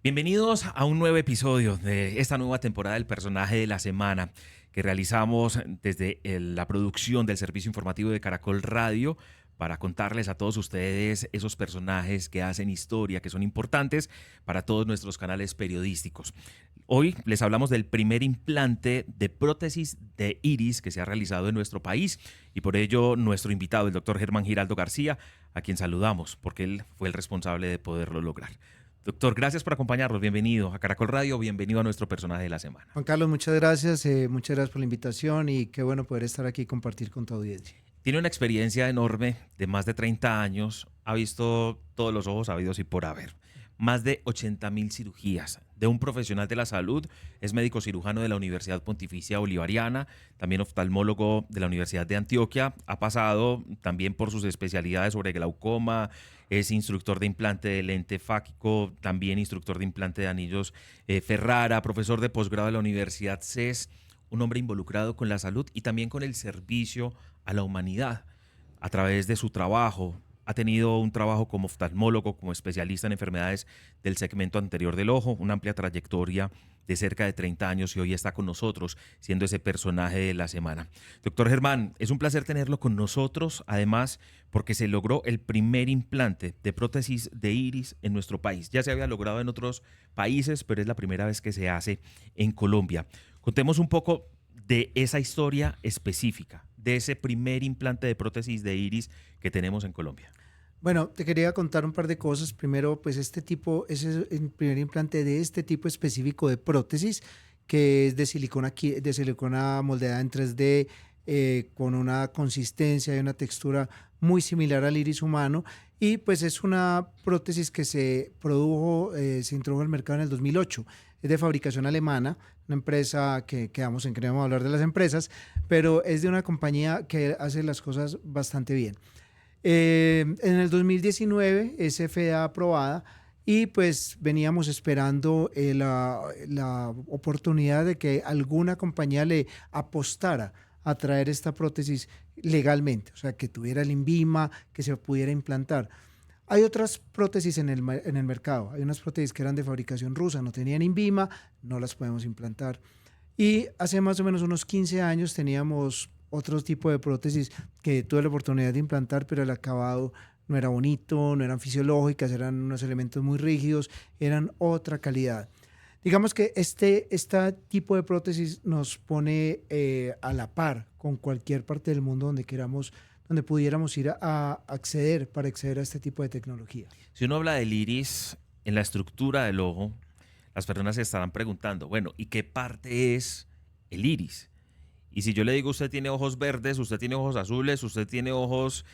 Bienvenidos a un nuevo episodio de esta nueva temporada del Personaje de la Semana que realizamos desde la producción del servicio informativo de Caracol Radio para contarles a todos ustedes esos personajes que hacen historia, que son importantes para todos nuestros canales periodísticos. Hoy les hablamos del primer implante de prótesis de iris que se ha realizado en nuestro país y por ello nuestro invitado, el doctor Germán Giraldo García, a quien saludamos porque él fue el responsable de poderlo lograr. Doctor, gracias por acompañarnos. Bienvenido a Caracol Radio, bienvenido a nuestro Personaje de la Semana. Juan Carlos, muchas gracias por la invitación y qué bueno poder estar aquí y compartir con tu audiencia. Tiene una experiencia enorme de más de 30 años, ha visto todos los ojos habidos y por haber. Más de 80.000 cirugías de un profesional de la salud, es médico cirujano de la Universidad Pontificia Bolivariana, también oftalmólogo de la Universidad de Antioquia, ha pasado también por sus especialidades sobre glaucoma, es instructor de implante de lente fáquico, también instructor de implante de anillos Ferrara, profesor de posgrado de la Universidad CES, un hombre involucrado con la salud y también con el servicio a la humanidad a través de su trabajo. Ha tenido un trabajo como oftalmólogo, como especialista en enfermedades del segmento anterior del ojo, una amplia trayectoria de cerca de 30 años y hoy está con nosotros siendo ese personaje de la semana. Doctor Germán, es un placer tenerlo con nosotros, además porque se logró el primer implante de prótesis de iris en nuestro país. Ya se había logrado en otros países, pero es la primera vez que se hace en Colombia. Contemos un poco de esa historia específica, de ese primer implante de prótesis de iris que tenemos en Colombia. Bueno, te quería contar un par de cosas. Primero, pues ese es el primer implante de este tipo específico de prótesis, que es de silicona moldeada en 3D, con una consistencia y una textura muy similar al iris humano. Y pues es una prótesis que se introdujo al mercado en el 2008. Es de fabricación alemana, una empresa que quedamos en que no vamos a hablar de las empresas, pero es de una compañía que hace las cosas bastante bien. En el 2019 es FDA aprobada y pues veníamos esperando la oportunidad de que alguna compañía le apostara a traer esta prótesis legalmente, o sea, que tuviera el INVIMA, que se pudiera implantar. Hay otras prótesis en el mercado, hay unas prótesis que eran de fabricación rusa, no tenían INVIMA, no las podemos implantar. Y hace más o menos unos 15 años teníamos otro tipo de prótesis que tuve la oportunidad de implantar, pero el acabado no era bonito, no eran fisiológicas, eran unos elementos muy rígidos, eran otra calidad. Digamos que este tipo de prótesis nos pone a la par con cualquier parte del mundo donde pudiéramos ir a acceder para acceder a este tipo de tecnología. Si uno habla del iris en la estructura del ojo, las personas se estarán preguntando, bueno, ¿y qué parte es el iris? Y si yo le digo, usted tiene ojos verdes, usted tiene ojos azules, usted tiene ojos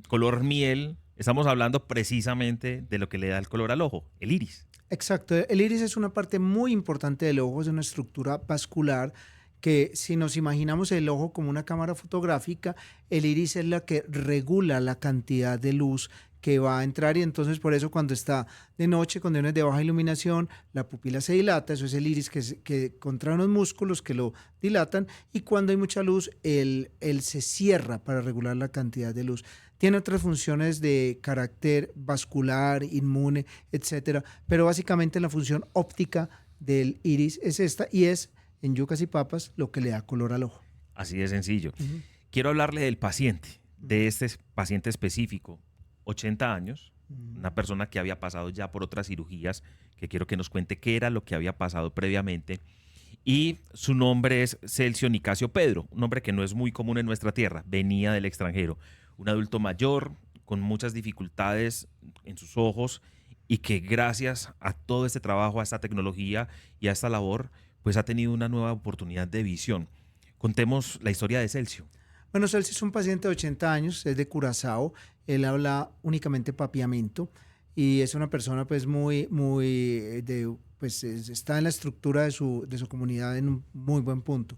color miel, estamos hablando precisamente de lo que le da el color al ojo, el iris. Exacto, el iris es una parte muy importante del ojo, es una estructura vascular que si nos imaginamos el ojo como una cámara fotográfica, el iris es la que regula la cantidad de luz que va a entrar y entonces por eso cuando está de noche, cuando es de baja iluminación, la pupila se dilata, eso es el iris que contrae unos músculos que lo dilatan y cuando hay mucha luz, él se cierra para regular la cantidad de luz. Tiene otras funciones de carácter vascular, inmune, etcétera, pero básicamente la función óptica del iris es esta y es en yucas y papas lo que le da color al ojo. Así de sencillo. Quiero hablarle del paciente, de este paciente específico, 80 años, una persona que había pasado ya por otras cirugías, que quiero que nos cuente qué era lo que había pasado previamente. Y su nombre es Celcio Nicasio Pedro, un nombre que no es muy común en nuestra tierra, venía del extranjero. Un adulto mayor, con muchas dificultades en sus ojos y que gracias a todo este trabajo, a esta tecnología y a esta labor, pues ha tenido una nueva oportunidad de visión. Contemos la historia de Celcio. Bueno, Celso es un paciente de 80 años, es de Curazao, él habla únicamente papiamento y es una persona pues está en la estructura de su comunidad en un muy buen punto.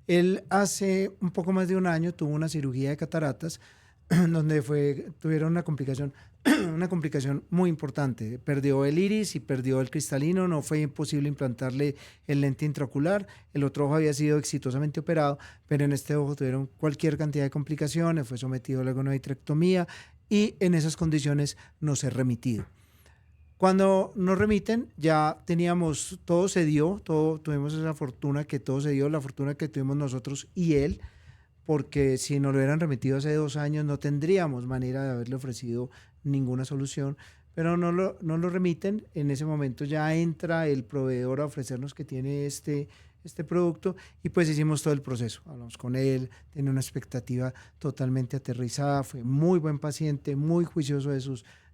Él hace un poco más de un año tuvo una cirugía de cataratas donde tuvieron una complicación muy importante. Perdió el iris y perdió el cristalino, no fue imposible implantarle el lente intraocular. El otro ojo había sido exitosamente operado, pero en este ojo tuvieron cualquier cantidad de complicaciones, fue sometido luego a una vitrectomía y en esas condiciones no se ha remitido. Cuando nos remiten, ya teníamos, todo se dio, tuvimos esa fortuna que todo se dio, la fortuna que tuvimos nosotros y él, porque si nos lo hubieran remitido hace 2 años no tendríamos manera de haberle ofrecido ninguna solución, pero no lo remiten. En ese momento ya entra el proveedor a ofrecernos que tiene este producto y pues hicimos todo el proceso. Hablamos con él, tiene una expectativa totalmente aterrizada, fue muy buen paciente, muy juicioso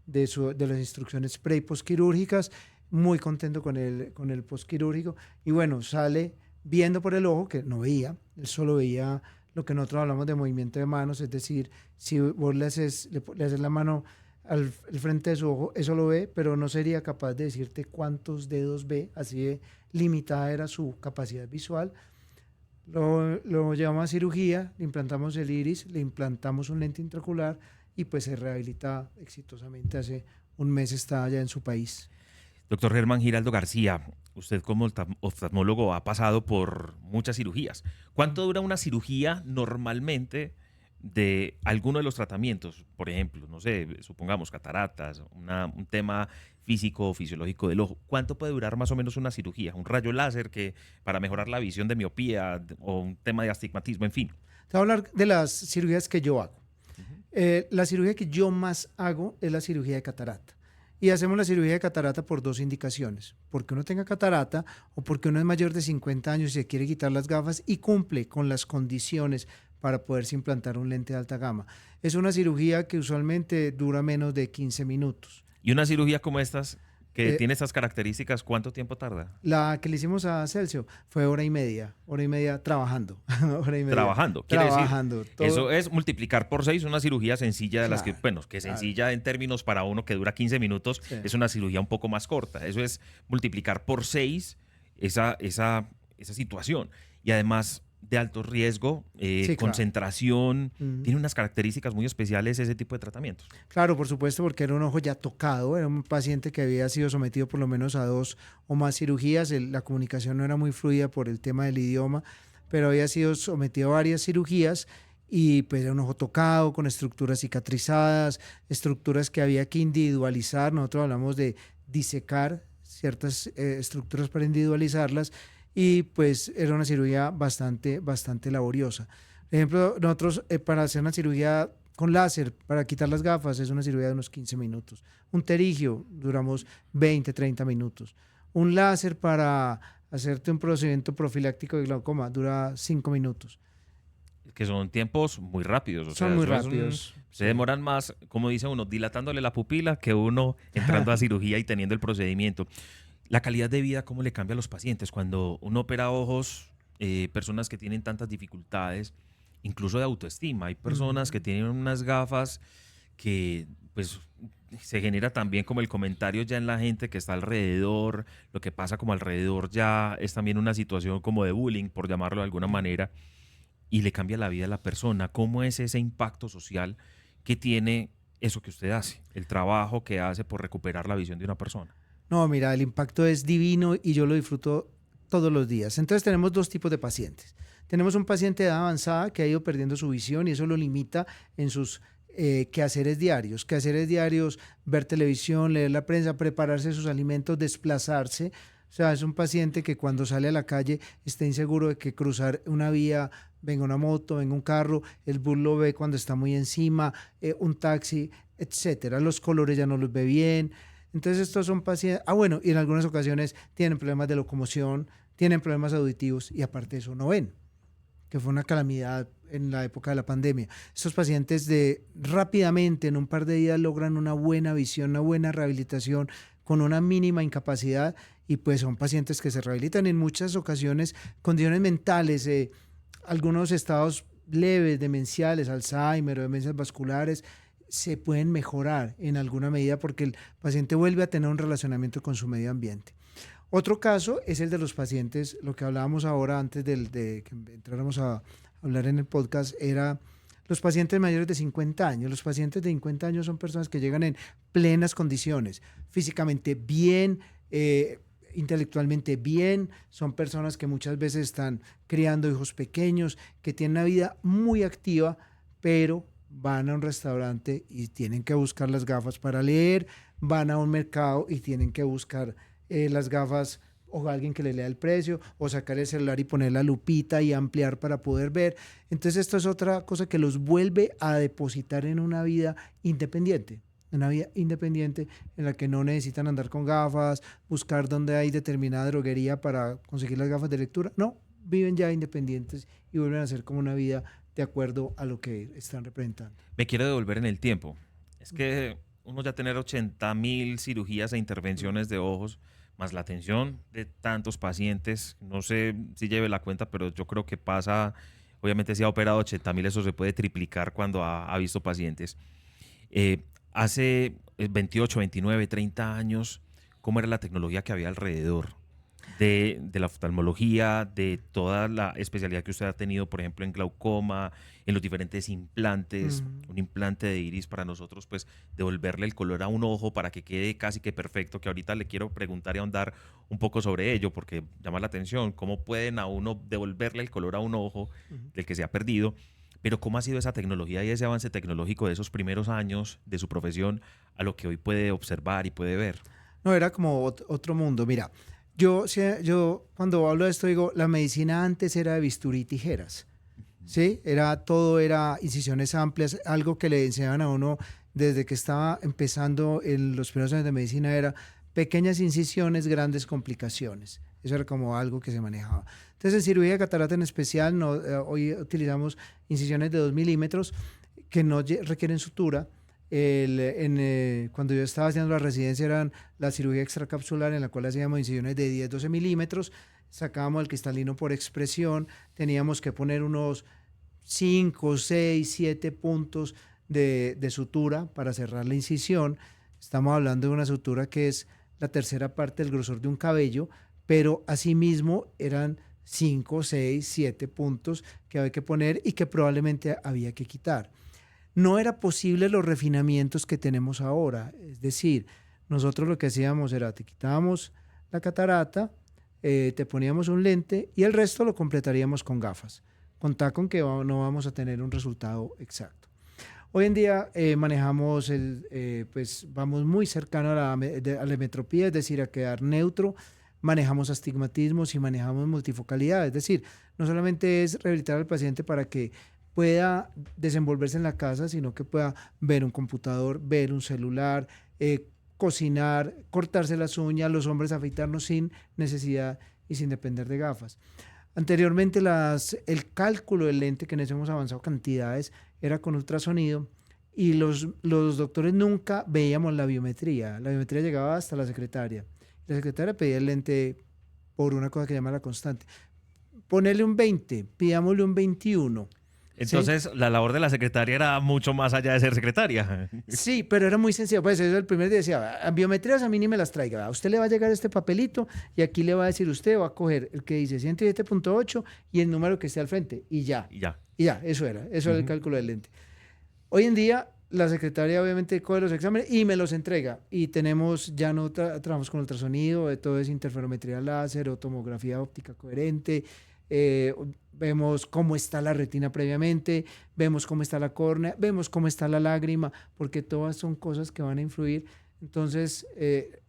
de las instrucciones pre y postquirúrgicas, muy contento con el postquirúrgico y bueno, sale viendo por el ojo que no veía, él solo veía lo que nosotros hablamos de movimiento de manos, es decir, si vos le haces la mano al frente de su ojo, eso lo ve, pero no sería capaz de decirte cuántos dedos ve, así de limitada era su capacidad visual. Lo llevamos a cirugía, le implantamos el iris, le implantamos un lente intraocular y pues se rehabilita exitosamente. Hace un mes está allá en su país. Doctor Germán Giraldo García, usted como oftalmólogo ha pasado por muchas cirugías. ¿Cuánto dura una cirugía normalmente de alguno de los tratamientos? Por ejemplo, no sé, supongamos cataratas, un tema físico o fisiológico del ojo. ¿Cuánto puede durar más o menos una cirugía? Un rayo láser que para mejorar la visión de miopía o un tema de astigmatismo, en fin. Te voy a hablar de las cirugías que yo hago. Ujú. La cirugía que yo más hago es la cirugía de catarata. Y hacemos la cirugía de catarata por 2 indicaciones. Porque uno tenga catarata o porque uno es mayor de 50 años y se quiere quitar las gafas y cumple con las condiciones para poderse implantar un lente de alta gama. Es una cirugía que usualmente dura menos de 15 minutos. Y una cirugía como estas, que Eh, tiene estas características, ¿cuánto tiempo tarda? La que le hicimos a Celso fue hora y media trabajando. Hora y media Trabajando. Quiere decir, trabajando. eso es multiplicar por 6 una cirugía sencilla de las que, Claro, bueno, que claro. sencilla en términos para uno que dura 15 minutos, Sí. es una cirugía un poco más corta. Eso es multiplicar por 6 esa situación. Y además de alto riesgo, Sí, claro. concentración, Ujú. tiene unas características muy especiales ese tipo de tratamientos. Claro, por supuesto, porque era un ojo ya tocado, era un paciente que había sido sometido por lo menos a 2 o más cirugías, la comunicación no era muy fluida por el tema del idioma, pero había sido sometido a varias cirugías y pues era un ojo tocado, con estructuras cicatrizadas, estructuras que había que individualizar. Nosotros hablamos de disecar ciertas estructuras para individualizarlas y pues era una cirugía bastante laboriosa. Por ejemplo, nosotros para hacer una cirugía con láser, para quitar las gafas, es una cirugía de unos 15 minutos. Un terigio, duramos 20, 30 minutos. Un láser para hacerte un procedimiento profiláctico de glaucoma dura 5 minutos. Que son tiempos muy rápidos, o Son sea, muy eso rápidos. se Sí. demoran más, como dice uno, dilatándole la pupila que uno entrando a cirugía y teniendo el procedimiento. La calidad de vida, ¿cómo le cambia a los pacientes? Cuando uno opera ojos, personas que tienen tantas dificultades, incluso de autoestima. Hay personas que Ujú. tienen unas gafas que, pues, se genera también como el comentario ya en la gente que está alrededor. Lo que pasa como alrededor ya es también una situación como de bullying, por llamarlo de alguna manera, y le cambia la vida a la persona. ¿Cómo es ese impacto social que tiene eso que usted hace? El trabajo que hace por recuperar la visión de una persona. No, mira, el impacto es divino y yo lo disfruto todos los días. Entonces tenemos 2 tipos de pacientes. Tenemos un paciente de edad avanzada que ha ido perdiendo su visión y eso lo limita en sus quehaceres diarios. Quehaceres diarios, ver televisión, leer la prensa, prepararse sus alimentos, desplazarse. O sea, es un paciente que cuando sale a la calle está inseguro de que cruzar una vía, venga una moto, venga un carro, el bus lo ve cuando está muy encima, un taxi, etcétera. Los colores ya no los ve bien. Entonces estos son pacientes, bueno, y en algunas ocasiones tienen problemas de locomoción, tienen problemas auditivos y aparte de eso no ven, que fue una calamidad en la época de la pandemia. Estos pacientes rápidamente, en un par de días, logran una buena visión, una buena rehabilitación con una mínima incapacidad y pues son pacientes que se rehabilitan en muchas ocasiones, condiciones mentales, algunos estados leves, demenciales, Alzheimer o demencias vasculares, se pueden mejorar en alguna medida porque el paciente vuelve a tener un relacionamiento con su medio ambiente. Otro caso es el de los pacientes, lo que hablábamos ahora antes de que entráramos a hablar en el podcast, era los pacientes mayores de 50 años. Los pacientes de 50 años son personas que llegan en plenas condiciones, físicamente bien, intelectualmente bien, son personas que muchas veces están criando hijos pequeños, que tienen una vida muy activa, pero van a un restaurante y tienen que buscar las gafas para leer, van a un mercado y tienen que buscar las gafas o alguien que le lea el precio, o sacar el celular y poner la lupita y ampliar para poder ver. Entonces esto es otra cosa que los vuelve a depositar en una vida independiente en la que no necesitan andar con gafas, buscar dónde hay determinada droguería para conseguir las gafas de lectura. No, viven ya independientes y vuelven a hacer como una vida de acuerdo a lo que están representando. Me quiero devolver en el tiempo. Es que uno ya tener 80.000 cirugías e intervenciones de ojos, más la atención de tantos pacientes, no sé si lleve la cuenta, pero yo creo que pasa, obviamente si ha operado 80.000, eso se puede triplicar cuando ha visto pacientes. Hace 28, 29, 30 años, ¿cómo era la tecnología que había alrededor de la oftalmología, de toda la especialidad que usted ha tenido, por ejemplo, en glaucoma, en los diferentes implantes? Un implante de iris para nosotros, pues devolverle el color a un ojo para que quede casi que perfecto, que ahorita le quiero preguntar y ahondar un poco sobre ello, porque llama la atención cómo pueden a uno devolverle el color a un ojo del que se ha perdido. Pero ¿cómo ha sido esa tecnología y ese avance tecnológico de esos primeros años de su profesión a lo que hoy puede observar y puede ver? No, era como otro mundo. Mira, yo cuando hablo de esto digo, la medicina antes era de bisturí y tijeras, ¿sí? Todo era incisiones amplias, algo que le enseñaban a uno desde que estaba empezando en los primeros años de medicina era pequeñas incisiones, grandes complicaciones. Eso era como algo que se manejaba. Entonces, en cirugía de catarata en especial, hoy utilizamos incisiones de 2 milímetros que no requieren sutura. Cuando yo estaba haciendo la residencia eran la cirugía extracapsular en la cual hacíamos incisiones de 10, 12 milímetros, sacábamos el cristalino por expresión, teníamos que poner unos 5, 6, 7 puntos de sutura para cerrar la incisión. Estamos hablando de una sutura que es la tercera parte del grosor de un cabello, pero asimismo eran 5, 6, 7 puntos que había que poner y que probablemente había que quitar. No era posible los refinamientos que tenemos ahora, es decir, nosotros lo que hacíamos era te quitábamos la catarata, te poníamos un lente y el resto lo completaríamos con gafas. Contá con que no vamos a tener un resultado exacto. Hoy en día manejamos, pues vamos muy cercano a la metropía, es decir, a quedar neutro, manejamos astigmatismos y manejamos multifocalidad, es decir, no solamente es rehabilitar al paciente para que pueda desenvolverse en la casa, sino que pueda ver un computador, ver un celular, cocinar, cortarse las uñas, los hombres afeitarnos sin necesidad y sin depender de gafas. Anteriormente el cálculo del lente, que en eso hemos avanzado cantidades, era con ultrasonido y los doctores nunca veíamos la biometría. La biometría llegaba hasta la secretaria. La secretaria pedía el lente por una cosa que se llama la constante. Ponerle un 20, pidámosle un 21. Entonces, ¿sí? La labor de la secretaria era mucho más allá de ser secretaria. Sí, pero era muy sencillo. Pues eso el primer día decía, biometrías a mí ni me las traiga. A usted le va a llegar este papelito y aquí le va a decir usted, va a coger el que dice 107.8 y el número que esté al frente. Y ya. Eso era el cálculo del lente. Hoy en día, la secretaria obviamente coge los exámenes y me los entrega. Y tenemos, ya no trabajamos con ultrasonido, todo es interferometría láser o tomografía óptica coherente. Vemos cómo está la retina previamente, vemos cómo está la córnea, vemos cómo está la lágrima, porque todas son cosas que van a influir. Entonces,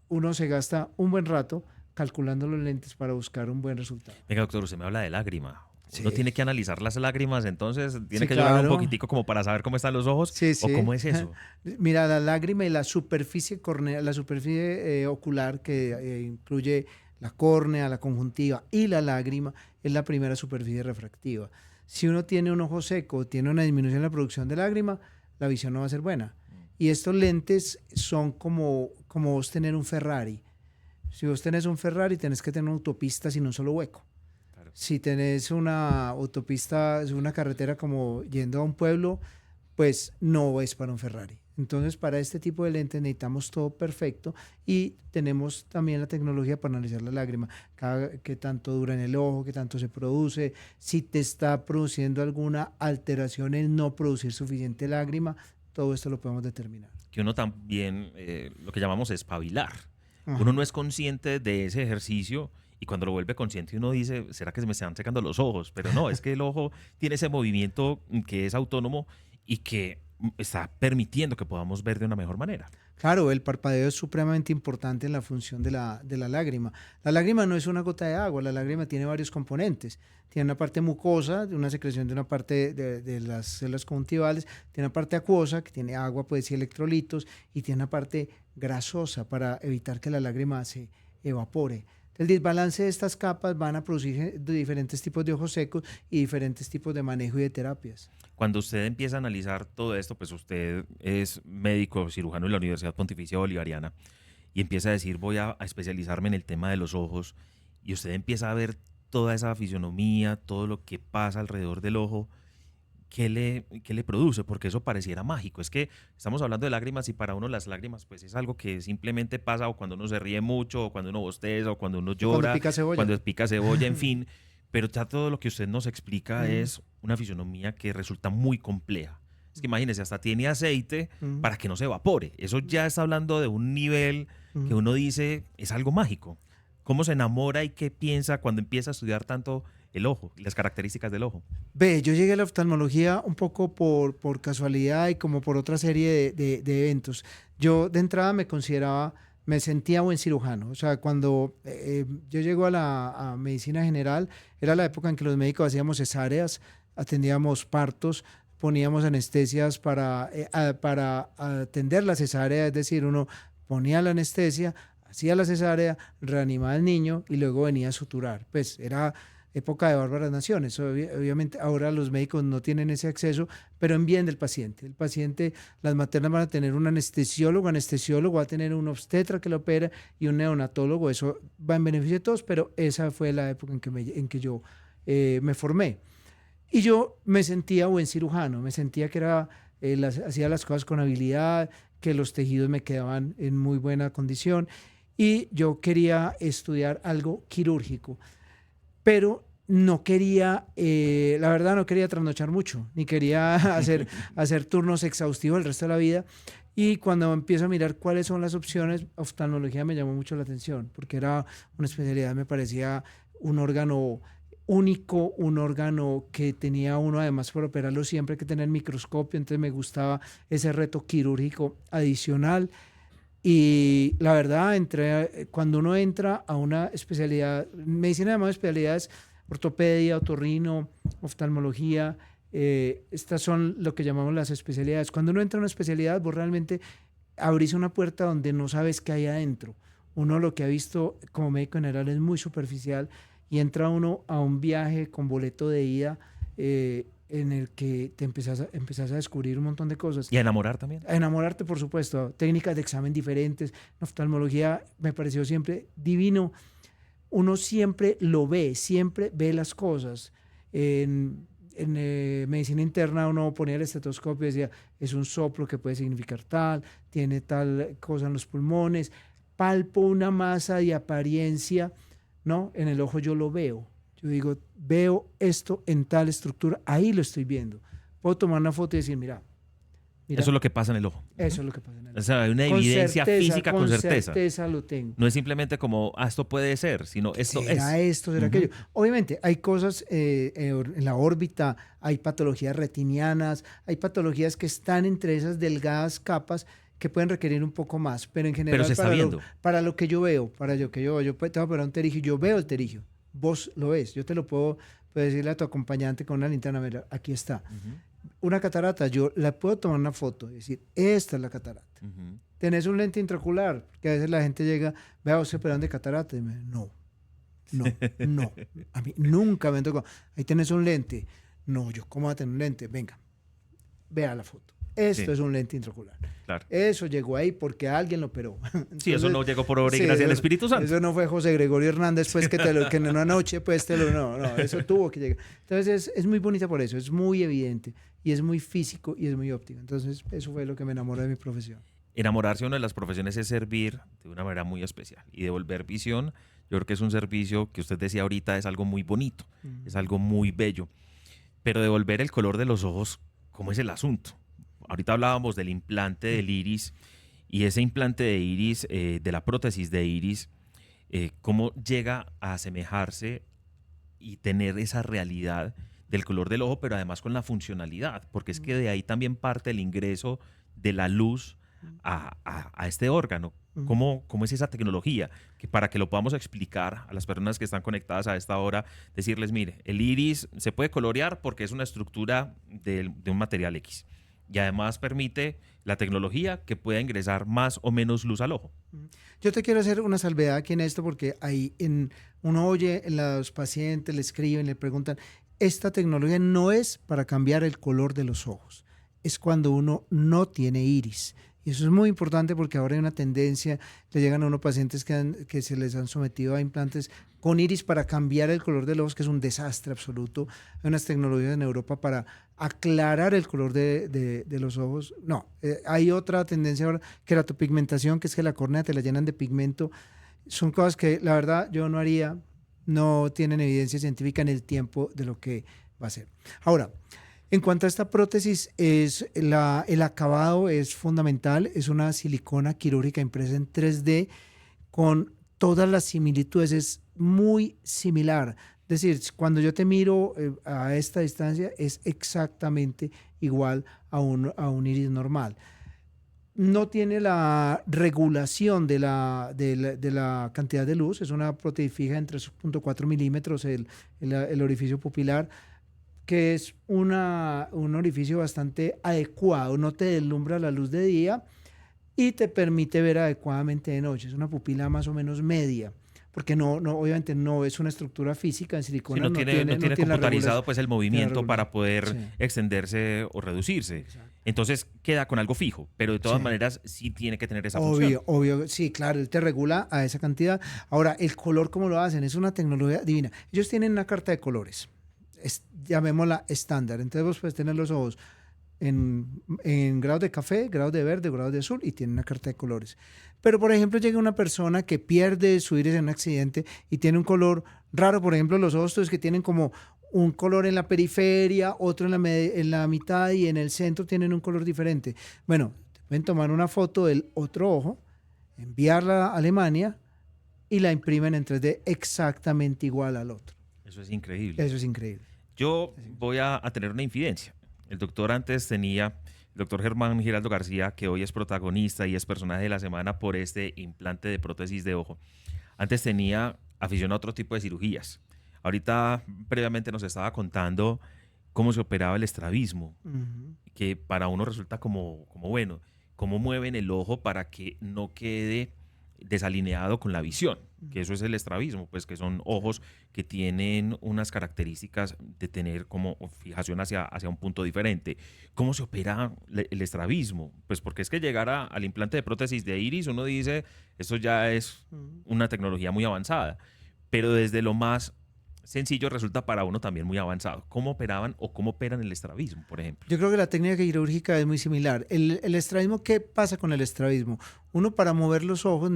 uno se gasta un buen rato calculando los lentes para buscar un buen resultado. Venga, doctor, usted me habla de lágrima. Sí. Uno tiene que analizar las lágrimas, entonces tiene que llorar un poquitico como para saber cómo están los ojos. Sí. ¿O cómo es eso? Mira, la lágrima y la superficie cornea, la superficie ocular que incluye la córnea, la conjuntiva y la lágrima es la primera superficie refractiva. Si uno tiene un ojo seco, tiene una disminución en la producción de lágrima, la visión no va a ser buena. Y estos lentes son como vos tener un Ferrari. Si vos tenés un Ferrari, tenés que tener una autopista sin un solo hueco. Claro. Si tenés una autopista, una carretera como yendo a un pueblo, pues no es para un Ferrari. Entonces, para este tipo de lentes necesitamos todo perfecto y tenemos también la tecnología para analizar la lágrima, qué tanto dura en el ojo, qué tanto se produce, si te está produciendo alguna alteración en no producir suficiente lágrima, todo esto lo podemos determinar. Que uno también, lo que llamamos espabilar. Ajá. Uno no es consciente de ese ejercicio y cuando lo vuelve consciente uno dice, ¿será que se me están secando los ojos? Pero no, es que el ojo tiene ese movimiento que es autónomo y que está permitiendo que podamos ver de una mejor manera. Claro, el parpadeo es supremamente importante en la función de la lágrima. La lágrima no es una gota de agua, la lágrima tiene varios componentes. Tiene una parte mucosa, de una secreción de una parte de las células conjuntivales, tiene una parte acuosa, que tiene agua pues, y electrolitos, y tiene una parte grasosa para evitar que la lágrima se evapore. El desbalance de estas capas van a producir diferentes tipos de ojos secos y diferentes tipos de manejo y de terapias. Cuando usted empieza a analizar todo esto, pues usted es médico cirujano en la Universidad Pontificia Bolivariana y empieza a decir voy a especializarme en el tema de los ojos y usted empieza a ver toda esa fisionomía, todo lo que pasa alrededor del ojo. Qué le produce? Porque eso pareciera mágico. Es que estamos hablando de lágrimas y para uno las lágrimas pues es algo que simplemente pasa o cuando uno se ríe mucho, o cuando uno bosteza, o cuando uno Cuando llora, pica cebolla. cuando pica cebolla, en fin. Pero ya todo lo que usted nos explica Mm. es una fisionomía que resulta muy compleja. Es que imagínese, hasta tiene aceite Mm. para que no se evapore. Eso ya está hablando de un nivel que uno dice es algo mágico. ¿Cómo se enamora y qué piensa cuando empieza a estudiar tanto el ojo y las características del ojo? Ve, yo llegué a la oftalmología un poco por casualidad y como por otra serie de eventos. Yo de entrada me sentía buen cirujano. O sea, cuando yo llego a medicina general, era la época en que los médicos hacíamos cesáreas, atendíamos partos, poníamos anestesias para atender la cesárea, es decir, uno ponía la anestesia, hacía la cesárea, reanimaba al niño y luego venía a suturar. Pues era época de bárbaras naciones. Obviamente ahora los médicos no tienen ese acceso, pero en bien del paciente. El paciente, las maternas van a tener un anestesiólogo va a tener un obstetra que lo opera y un neonatólogo. Eso va en beneficio de todos, pero esa fue la época en que yo me formé. Y yo me sentía buen cirujano, me sentía que hacía las cosas con habilidad, que los tejidos me quedaban en muy buena condición y yo quería estudiar algo quirúrgico, pero no quería, la verdad no quería trasnochar mucho, ni quería hacer turnos exhaustivos el resto de la vida. Y cuando empiezo a mirar cuáles son las opciones, oftalmología me llamó mucho la atención, porque era una especialidad, me parecía un órgano único, un órgano que tenía uno además por operarlo siempre hay que tener microscopio, entonces me gustaba ese reto quirúrgico adicional. Y la verdad, cuando uno entra a una especialidad, medicina además de especialidades, ortopedia, otorrino, oftalmología, estas son lo que llamamos las especialidades. Cuando uno entra a una especialidad, vos realmente abrís una puerta donde no sabes qué hay adentro. Uno lo que ha visto como médico general es muy superficial y entra uno a un viaje con boleto de ida en el que te empezás a descubrir un montón de cosas. ¿Y a enamorar también? A enamorarte, por supuesto. Técnicas de examen diferentes. En oftalmología me pareció siempre divino. Uno siempre ve las cosas. En medicina interna uno ponía el estetoscopio y decía, es un soplo que puede significar tal, tiene tal cosa en los pulmones. Palpo una masa de apariencia, ¿no? En el ojo yo lo veo. Yo digo, veo esto en tal estructura, ahí lo estoy viendo. Puedo tomar una foto y decir, mira. Eso es lo que pasa en el ojo. Eso es lo que pasa en el ojo. O sea, hay una evidencia física con certeza. Con certeza lo tengo. No es simplemente como, esto puede ser, sino esto es. ¿Será esto, será aquello? Obviamente, hay cosas en la órbita, hay patologías retinianas, hay patologías que están entre esas delgadas capas que pueden requerir un poco más, pero en general se está viendo. Para lo que yo veo, yo te voy a operar un terigio, yo veo el terigio, vos lo ves, yo te lo puedo decirle a tu acompañante con una linterna, mira, aquí está. Una catarata, yo la puedo tomar una foto y decir, esta es la catarata. ¿Tenés un lente intraocular? Que a veces la gente llega, vea, ¿vos se operan de catarata? Y me dice, no. A mí nunca me tocó. Ahí tenés un lente. No, yo, ¿cómo voy a tener un lente? Venga, vea la foto. Esto es un lente intraocular. Claro. Eso llegó ahí porque alguien lo operó. Entonces, sí, eso no llegó por obra y gracia del Espíritu Santo. Eso no fue José Gregorio Hernández, pues, que en una noche, pues, no, eso tuvo que llegar. Entonces, es muy bonita por eso, es muy evidente, y es muy físico, y es muy óptico. Entonces, eso fue lo que me enamoró de mi profesión. Enamorarse de una de las profesiones es servir de una manera muy especial. Y devolver visión, yo creo que es un servicio que usted decía ahorita, es algo muy bonito, es algo muy bello. Pero devolver el color de los ojos, ¿cómo es el asunto? Ahorita hablábamos del implante del iris y ese implante de iris, de la prótesis de iris, cómo llega a asemejarse y tener esa realidad del color del ojo, pero además con la funcionalidad, porque es que de ahí también parte el ingreso de la luz a este órgano. Ujú. ¿Cómo es esa tecnología? Que para que lo podamos explicar a las personas que están conectadas a esta hora, decirles, mire, el iris se puede colorear porque es una estructura de un material X. Y además permite la tecnología que pueda ingresar más o menos luz al ojo. Yo te quiero hacer una salvedad aquí en esto porque uno oye en los pacientes, le escriben, le preguntan, esta tecnología no es para cambiar el color de los ojos, es cuando uno no tiene iris. Y eso es muy importante porque ahora hay una tendencia, le llegan a unos pacientes que se les han sometido a implantes con iris para cambiar el color de los ojos, que es un desastre absoluto. Hay unas tecnologías en Europa para aclarar el color de los ojos. No, hay otra tendencia ahora, queratopigmentación, que es que la córnea te la llenan de pigmento. Son cosas que la verdad yo no haría, no tienen evidencia científica en el tiempo de lo que va a ser. Ahora, en cuanto a esta prótesis, el acabado es fundamental, es una silicona quirúrgica impresa en 3D con todas las similitudes, es muy similar. Es decir, cuando yo te miro a esta distancia, es exactamente igual a un iris normal. No tiene la regulación de la cantidad de luz, es una prótesis fija en 3.4 milímetros el orificio pupilar, que es un orificio bastante adecuado, no te deslumbra la luz de día y te permite ver adecuadamente de noche. Es una pupila más o menos media, porque obviamente no es una estructura física en Si silicona, no tiene, no tiene la computarizado pues el tiene la movimiento para regulación. poder Sí, extenderse o reducirse. exacto. Entonces queda con algo fijo, pero de todas Sí. maneras sí tiene que tener esa función. Obvio, obvio, sí, claro, él te regula a esa cantidad. Ahora, el color, ¿cómo lo hacen? Es una tecnología divina. Ellos tienen una carta de colores, llamémosla estándar. Entonces vos puedes tener los ojos en grados de café, grados de verde, grados de azul y tiene una carta de colores. Pero, por ejemplo, llega una persona que pierde su iris en un accidente y tiene un color raro, por ejemplo, los ojos que tienen como un color en la periferia, otro en la mitad y en el centro tienen un color diferente. Bueno, pueden tomar una foto del otro ojo, enviarla a Alemania y la imprimen en 3D exactamente igual al otro. Eso es increíble. Eso es increíble. Yo voy a tener una infidencia. El doctor antes tenía, el doctor Germán Giraldo García, que hoy es protagonista y es personaje de la semana por este implante de prótesis de ojo. Antes tenía afición a otro tipo de cirugías. Ahorita previamente nos estaba contando cómo se operaba el estrabismo, Ujú. que para uno resulta como bueno, cómo mueven el ojo para que no quede desalineado con la visión, que eso es el estrabismo, pues que son ojos que tienen unas características de tener como fijación hacia un punto diferente. ¿Cómo se opera el estrabismo? Pues porque es que llegar al implante de prótesis de iris, uno dice, esto ya es Ujú. una tecnología muy avanzada, pero desde lo más sencillo resulta para uno también muy avanzado. ¿Cómo operaban o cómo operan el estrabismo, por ejemplo? Yo creo que la técnica quirúrgica es muy similar. El estrabismo, ¿qué pasa con el estrabismo? Uno para mover los ojos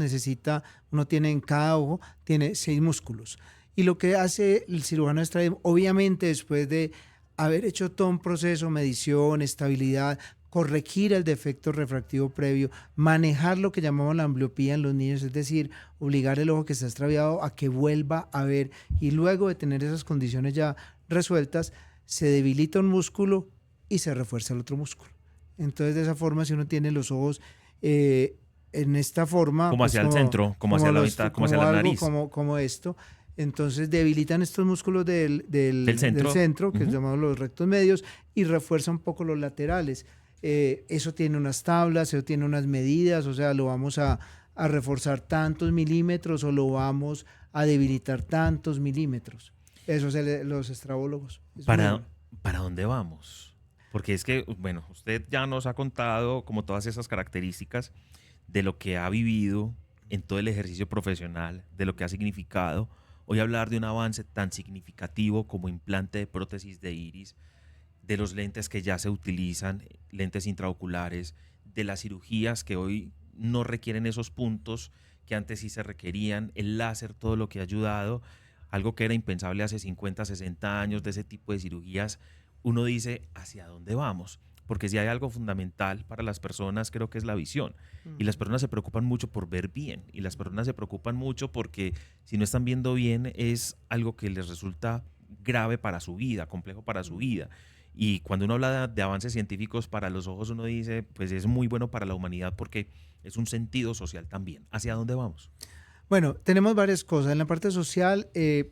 uno tiene en cada ojo, tiene 6 músculos. Y lo que hace el cirujano de estrabismo, obviamente después de haber hecho todo un proceso, medición, estabilidad, corregir el defecto refractivo previo, manejar lo que llamamos la ambliopía en los niños, es decir, obligar el ojo que está extraviado a que vuelva a ver y luego de tener esas condiciones ya resueltas, se debilita un músculo y se refuerza el otro músculo. Entonces, de esa forma, si uno tiene los ojos en esta forma, Como pues hacia el centro, como hacia la mitad, como hacia la algo nariz. como esto, entonces debilitan estos músculos Del del centro. centro, que Ujú. llamamos los rectos medios, y refuerza un poco los laterales. Eso tiene unas tablas, eso tiene unas medidas, o sea, lo vamos a reforzar tantos milímetros o lo vamos a debilitar tantos milímetros. Eso es los estrabólogos. Es muy ¿Para, bueno. para dónde vamos? Porque es que, bueno, usted ya nos ha contado como todas esas características de lo que ha vivido en todo el ejercicio profesional, de lo que ha significado. Hoy hablar de un avance tan significativo como implante de prótesis de iris, de los lentes que ya se utilizan, lentes intraoculares, de las cirugías que hoy no requieren esos puntos que antes sí se requerían, el láser, todo lo que ha ayudado, algo que era impensable hace 50, 60 años de ese tipo de cirugías, uno dice, ¿hacia dónde vamos? Porque si hay algo fundamental para las personas, creo que es la visión. Y las personas se preocupan mucho por ver bien. Y las personas se preocupan mucho porque si no están viendo bien es algo que les resulta grave para su vida, complejo para su vida. Y cuando uno habla de avances científicos para los ojos, uno dice, pues es muy bueno para la humanidad porque es un sentido social también. ¿Hacia dónde vamos? Bueno, tenemos varias cosas. En la parte social,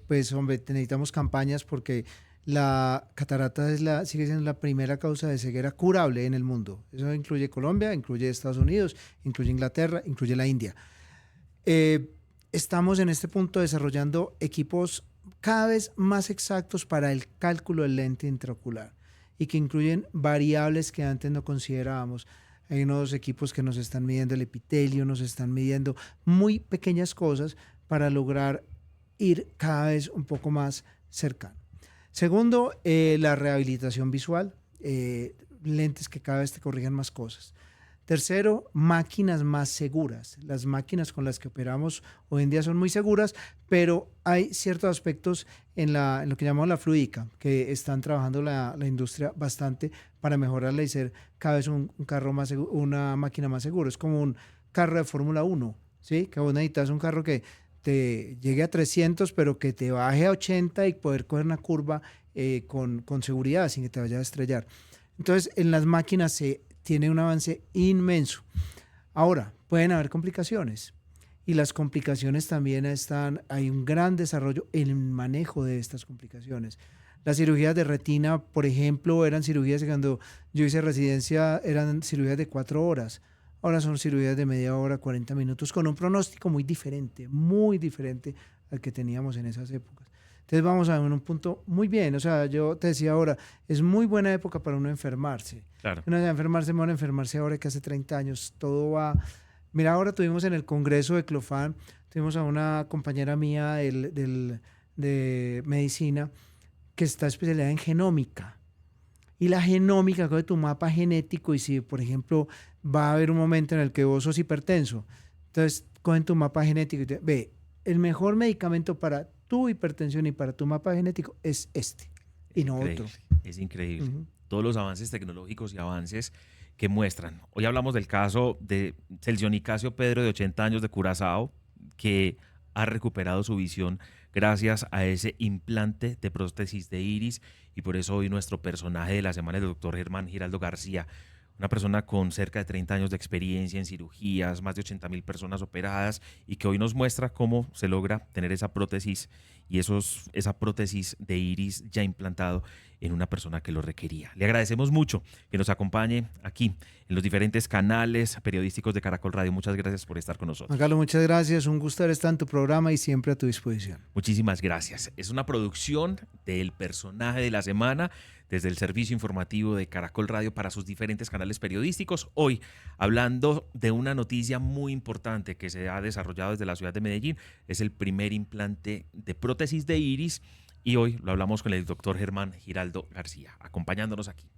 pues hombre, necesitamos campañas porque la catarata sigue siendo la primera causa de ceguera curable en el mundo. Eso incluye Colombia, incluye Estados Unidos, incluye Inglaterra, incluye la India. Estamos en este punto desarrollando equipos cada vez más exactos para el cálculo del lente intraocular y que incluyen variables que antes no considerábamos. Hay unos equipos que nos están midiendo el epitelio, nos están midiendo muy pequeñas cosas para lograr ir cada vez un poco más cercano. Segundo, la rehabilitación visual, lentes que cada vez te corrijan más cosas. Tercero, máquinas más seguras. Las máquinas con las que operamos hoy en día son muy seguras, pero hay ciertos aspectos en lo que llamamos la fluidica, que están trabajando la industria bastante para mejorarla y ser cada vez un carro más seguro, una máquina más segura. Es como un carro de Fórmula 1, ¿sí? Que vos necesitas un carro que te llegue a 300, pero que te baje a 80 y poder coger una curva con seguridad sin que te vayas a estrellar. Entonces, en las máquinas tiene un avance inmenso. Ahora, pueden haber complicaciones y las complicaciones también hay un gran desarrollo en el manejo de estas complicaciones. Las cirugías de retina, por ejemplo, eran cirugías que cuando yo hice residencia eran cirugías de 4 horas. Ahora son cirugías de media hora, 40 minutos, con un pronóstico muy diferente al que teníamos en esas épocas. Entonces vamos a ver un punto muy bien. O sea, yo te decía ahora, es muy buena época para uno enfermarse. Claro. Uno debe enfermarse, mejor enfermarse ahora que hace 30 años. Todo va... Mira, ahora tuvimos en el congreso de Clofán, tuvimos a una compañera mía de medicina que está especializada en genómica. Y la genómica coge tu mapa genético y si, por ejemplo, va a haber un momento en el que vos sos hipertenso, entonces cogen tu mapa genético y te ve, el mejor medicamento para tu hipertensión y para tu mapa genético es este y no otro. Es increíble. Todos los avances tecnológicos y avances que muestran. Hoy hablamos del caso de Celso Nicasio Pedro, de 80 años, de Curazao, que ha recuperado su visión gracias a ese implante de prótesis de iris, y por eso hoy nuestro personaje de la semana es el doctor Germán Giraldo García, una persona con cerca de 30 años de experiencia en cirugías, más de 80.000 personas operadas, y que hoy nos muestra cómo se logra tener esa prótesis y esa prótesis de iris ya implantado en una persona que lo requería. Le agradecemos mucho que nos acompañe aquí en los diferentes canales periodísticos de Caracol Radio. Muchas gracias por estar con nosotros. Juan Carlos, muchas gracias. Un gusto estar en tu programa y siempre a tu disposición. Muchísimas gracias. Es una producción del personaje de la semana desde el servicio informativo de Caracol Radio para sus diferentes canales periodísticos. Hoy hablando de una noticia muy importante que se ha desarrollado desde la ciudad de Medellín. Es el primer implante de prótesis de iris y hoy lo hablamos con el doctor Germán Giraldo García, acompañándonos aquí.